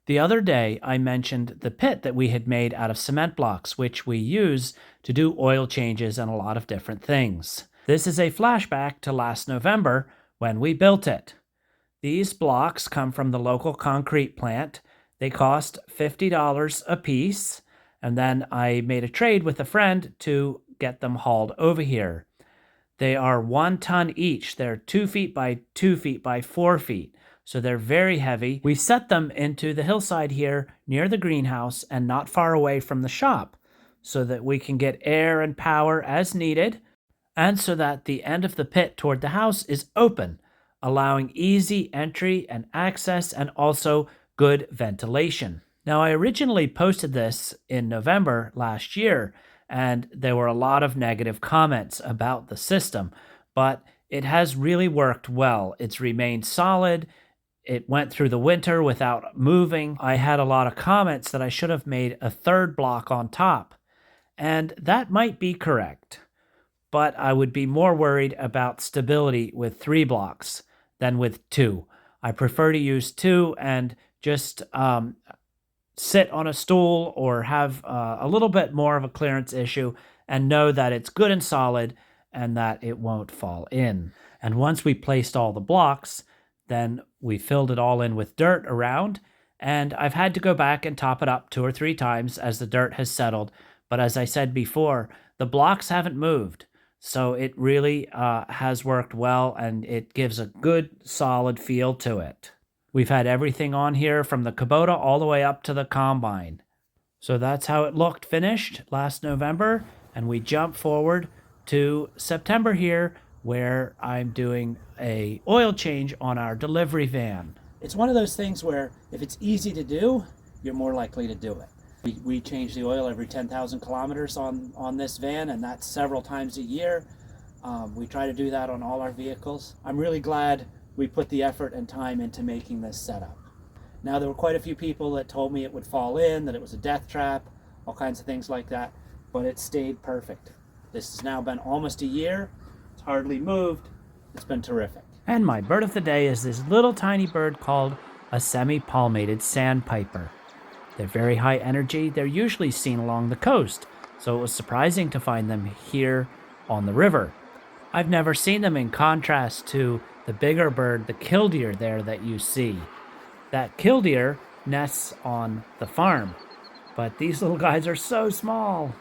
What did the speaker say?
The other day, I mentioned the pit that we had made out of cement blocks, which we use to do oil changes and a lot of different things. This is a flashback to last November when we built it. These blocks come from the local concrete plant. They cost $50 a piece, and then I made a trade with a friend to get them hauled over here. They are 1 ton each. They're 2 feet by 2 feet by 4 feet. So they're very heavy. We set them into the hillside here near the greenhouse and not far away from the shop so that we can get air and power as needed, and so that the end of the pit toward the house is open, allowing easy entry and access and also good ventilation. Now, I originally posted this in November last year, and there were a lot of negative comments about the system, but it has really worked well. It's remained solid. It went through the winter without moving. I had a lot of comments that I should have made a third block on top, and that might be correct, but I would be more worried about stability with 3 blocks than with 2. I prefer to use 2 and just sit on a stool or have a little bit more of a clearance issue and know that it's good and solid and that it won't fall in. And once we placed all the blocks, then we filled it all in with dirt around, and I've had to go back and top it up 2 or 3 times as the dirt has settled. But as I said before, the blocks haven't moved, so it really has worked well, and it gives a good, solid feel to it. We've had everything on here from the Kubota all the way up to the combine. So that's how it looked finished last November, and we jump forward to September here, where I'm doing a oil change on our delivery van. It's one of those things where if it's easy to do, you're more likely to do it. We change the oil every 10,000 kilometers on this van, and that's several times a year. We try to do that on all our vehicles. I'm really glad we put the effort and time into making this setup. Now, there were quite a few people that told me it would fall in, that it was a death trap, all kinds of things like that, but it stayed perfect. This has now been almost a year. It's hardly moved. It's been terrific. And my bird of the day is this little tiny bird called a semi-palmated sandpiper. They're very high energy. They're usually seen along the coast, so it was surprising to find them here on the river. I've never seen them in contrast to the bigger bird, the killdeer there that you see. That killdeer nests on the farm, but these little guys are so small.